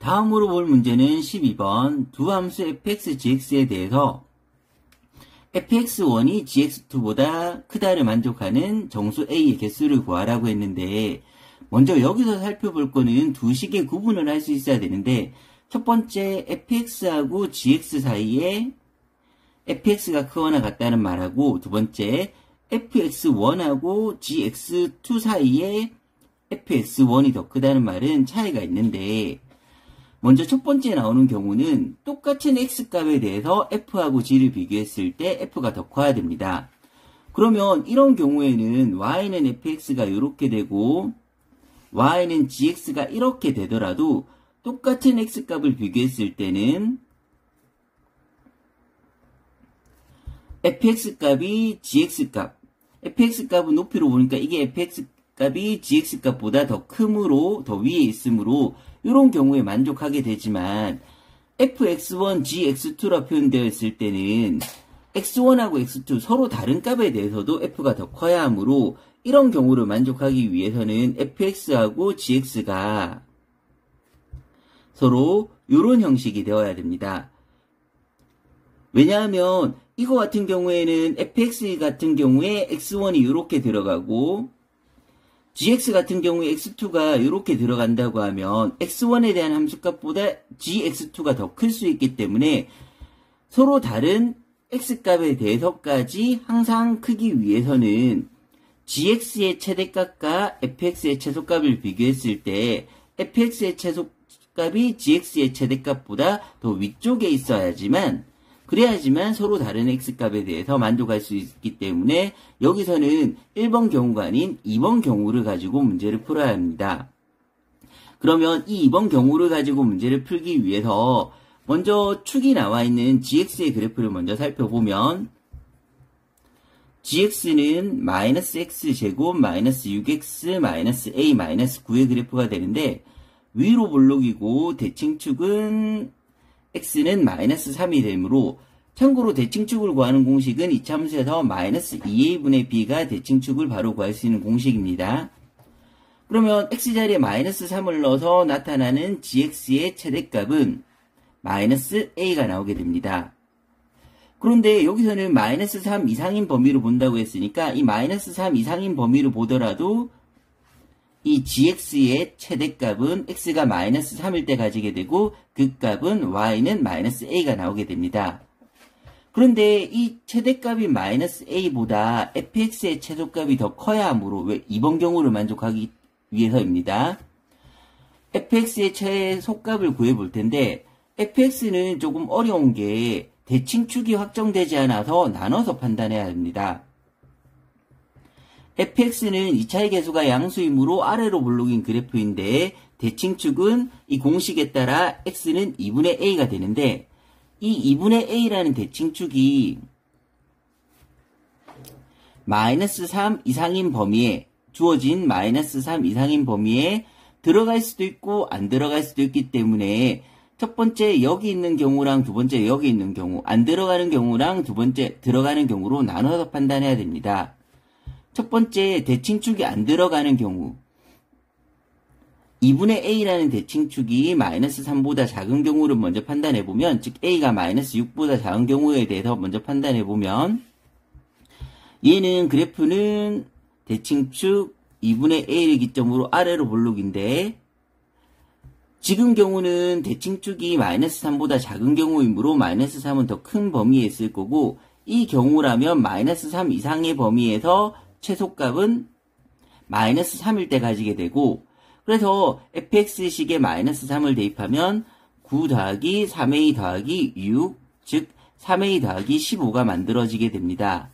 다음으로 볼 문제는 12번 두 함수 fx, gx에 대해서 fx1이 gx2보다 크다를 만족하는 정수 a의 개수를 구하라고 했는데, 먼저 여기서 살펴볼 거는 두 식의 구분을 할 수 있어야 되는데, 첫 번째 fx하고 gx 사이에 fx가 크거나 같다는 말하고, 두 번째 fx1하고 gx2 사이에 fx1이 더 크다는 말은 차이가 있는데, 먼저 첫 번째 나오는 경우는 똑같은 x값에 대해서 f하고 g를 비교했을 때 f가 더 커야 됩니다. 그러면 이런 경우에는 y는 fx가 이렇게 되고 y는 gx가 이렇게 되더라도 똑같은 x값을 비교했을 때는 fx값이 gx값, fx값은 높이로 보니까 이게 fx값이 gx값보다 더 크므로, 더 위에 있으므로 이런 경우에 만족하게 되지만 fx1, gx2라 표현되어 있을 때는 x1하고 x2 서로 다른 값에 대해서도 f가 더 커야 하므로 이런 경우를 만족하기 위해서는 fx하고 gx가 서로 이런 형식이 되어야 됩니다. 왜냐하면 이거 같은 경우에는 fx 같은 경우에 x1이 이렇게 들어가고 gx 같은 경우에 x2가 이렇게 들어간다고 하면 x1에 대한 함수값보다 gx2가 더 클 수 있기 때문에 서로 다른 x값에 대해서까지 항상 크기 위해서는 gx의 최대값과 fx의 최소값을 비교했을 때 fx의 최소값이 gx의 최대값보다 더 위쪽에 있어야지만 그래야지만 서로 다른 x값에 대해서 만족할 수 있기 때문에 여기서는 1번 경우가 아닌 2번 경우를 가지고 문제를 풀어야 합니다. 그러면 이 2번 경우를 가지고 문제를 풀기 위해서 먼저 축이 나와 있는 gx의 그래프를 먼저 살펴보면 gx는 -x제곱 -6x -a -9의 그래프가 되는데 위로 볼록이고 대칭축은 x는 -3이 되므로 참고로 대칭축을 구하는 공식은 이 함수에서 -2a분의 b가 대칭축을 바로 구할 수 있는 공식입니다. 그러면 x자리에 -3을 넣어서 나타나는 gx의 최대값은 -a가 나오게 됩니다. 그런데 여기서는 -3 이상인 범위로 본다고 했으니까 이 -3 이상인 범위로 보더라도 이 gx의 최대값은 x가 -3일 때 가지게 되고 그 값은 y는 -a가 나오게 됩니다. 그런데 이 최대값이 -a보다 fx의 최소값이 더 커야 하므로 왜 이번 경우를 만족하기 위해서입니다. fx의 최소값을 구해볼 텐데 fx는 조금 어려운 게 대칭축이 확정되지 않아서 나눠서 판단해야 합니다. fx는 2차의 개수가 양수이므로 아래로 볼록인 그래프인데 대칭축은 이 공식에 따라 x는 2분의 a가 되는데 이 2분의 a라는 대칭축이 -3 이상인 범위에 주어진 -3 이상인 범위에 들어갈 수도 있고 안 들어갈 수도 있기 때문에 첫 번째 여기 있는 경우랑 두 번째 여기 있는 경우, 안 들어가는 경우랑 두 번째 들어가는 경우로 나눠서 판단해야 됩니다. 첫 번째 대칭축이 안 들어가는 경우 2분의 a라는 대칭축이 -3보다 작은 경우를 먼저 판단해보면 즉 a가 -6보다 작은 경우에 대해서 먼저 판단해보면 얘는 그래프는 대칭축 2분의 a를 기점으로 아래로 볼록인데 지금 경우는 대칭축이 -3보다 작은 경우이므로 -3은 더 큰 범위에 있을 거고 이 경우라면 -3 이상의 범위에서 최소값은 -3일 때 가지게 되고 그래서 fx식에 -3을 대입하면 9 더하기 3a 더하기 6 즉 3a 더하기 15가 만들어지게 됩니다.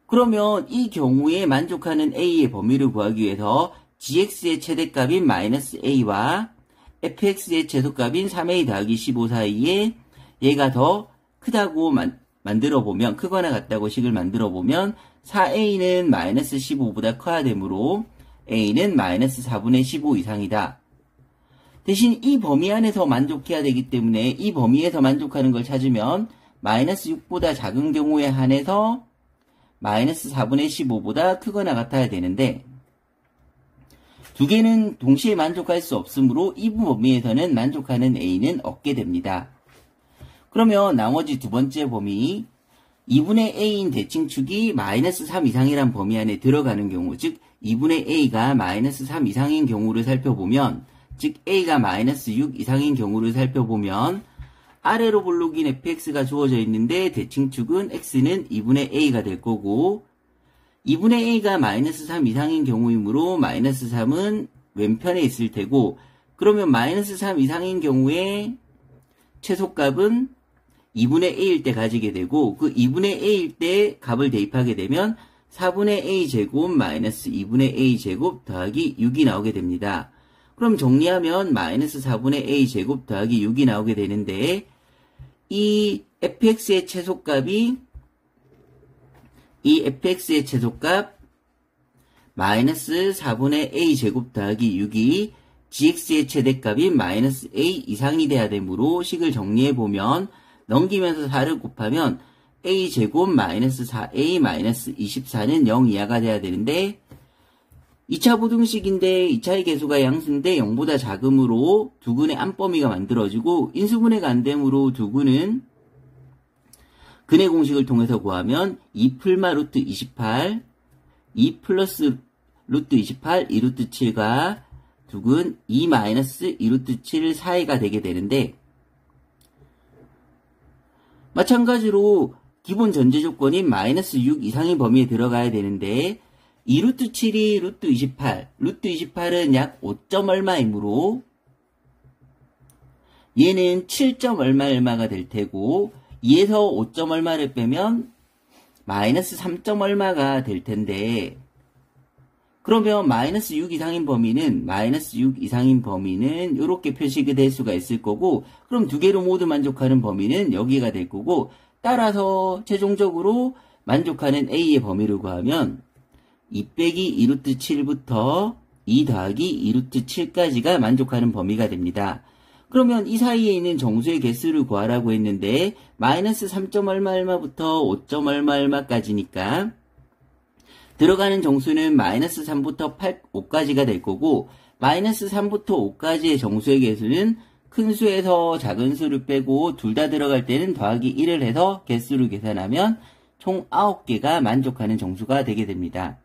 그러면 이 경우에 만족하는 a의 범위를 구하기 위해서 gx의 최대값인 -a와 fx의 최소값인 3a 더하기 15 사이에 얘가 더 크다고 만들어보면 크거나 같다고 식을 만들어보면 4a는 -15보다 커야 되므로 a는 -4분의 15 이상이다. 대신 이 범위 안에서 만족해야 되기 때문에 이 범위에서 만족하는 걸 찾으면 -6보다 작은 경우에 한해서 -4분의 15보다 크거나 같아야 되는데 두 개는 동시에 만족할 수 없으므로 이 범위에서는 만족하는 A는 없게 됩니다. 그러면 나머지 두 번째 범위 2분의 A인 대칭축이 마이너스 3 이상이란 범위 안에 들어가는 경우, 즉 2분의 A가 마이너스 3 이상인 경우를 살펴보면, 즉 A가 마이너스 6 이상인 경우를 살펴보면 아래로 볼록인 fx가 주어져 있는데 대칭축은 x는 2분의 a가 될 거고 2분의 a가 마이너스 3 이상인 경우이므로 마이너스 3은 왼편에 있을 테고 그러면 마이너스 3 이상인 경우에 최소값은 2분의 a일 때 가지게 되고 그 2분의 a일 때 값을 대입하게 되면 4분의 a 제곱 마이너스 2분의 a 제곱 더하기 6이 나오게 됩니다. 그럼 정리하면 마이너스 4분의 a 제곱 더하기 6이 나오게 되는데 이 fx의 최소값이 마이너스 4분의 a 제곱 더하기 6이 gx의 최대값인 마이너스 a 이상이 돼야 되므로 식을 정리해보면 넘기면서 4를 곱하면 a 제곱 마이너스 4a 마이너스 24는 0 이하가 돼야 되는데 2차 부등식인데 2차의 개수가 양수인데 0보다 작으므로 두근의 안범위가 만들어지고 인수분해가 안 되므로 두근은 근의 공식을 통해서 구하면 2 풀마 루트 28, 2 플러스 루트 28, 2 루트 7가 두근 2 마이너스 2 루트 7 사이가 되게 되는데 마찬가지로 기본 전제 조건인 마이너스 6 이상의 범위에 들어가야 되는데 2 루트 7이 루트 28, 루트 28은 약 5점 얼마이므로 얘는 7점 얼마가 될 테고 2에서 5점 얼마를 빼면 마이너스 3점 얼마가 될 텐데 그러면 마이너스 6 이상인 범위는 이렇게 표시가 될 수가 있을 거고 그럼 두 개로 모두 만족하는 범위는 여기가 될 거고 따라서 최종적으로 만족하는 A의 범위를 구하면 2 빼기 2루트 7부터 2 더하기 2루트 7까지가 만족하는 범위가 됩니다. 그러면 이 사이에 있는 정수의 개수를 구하라고 했는데 마이너스 3점 얼마부터 5점 얼마까지니까 들어가는 정수는 마이너스 3부터 5까지가 될 거고 마이너스 3부터 5까지의 정수의 개수는 큰 수에서 작은 수를 빼고 둘 다 들어갈 때는 더하기 1을 해서 개수를 계산하면 총 9개가 만족하는 정수가 되게 됩니다.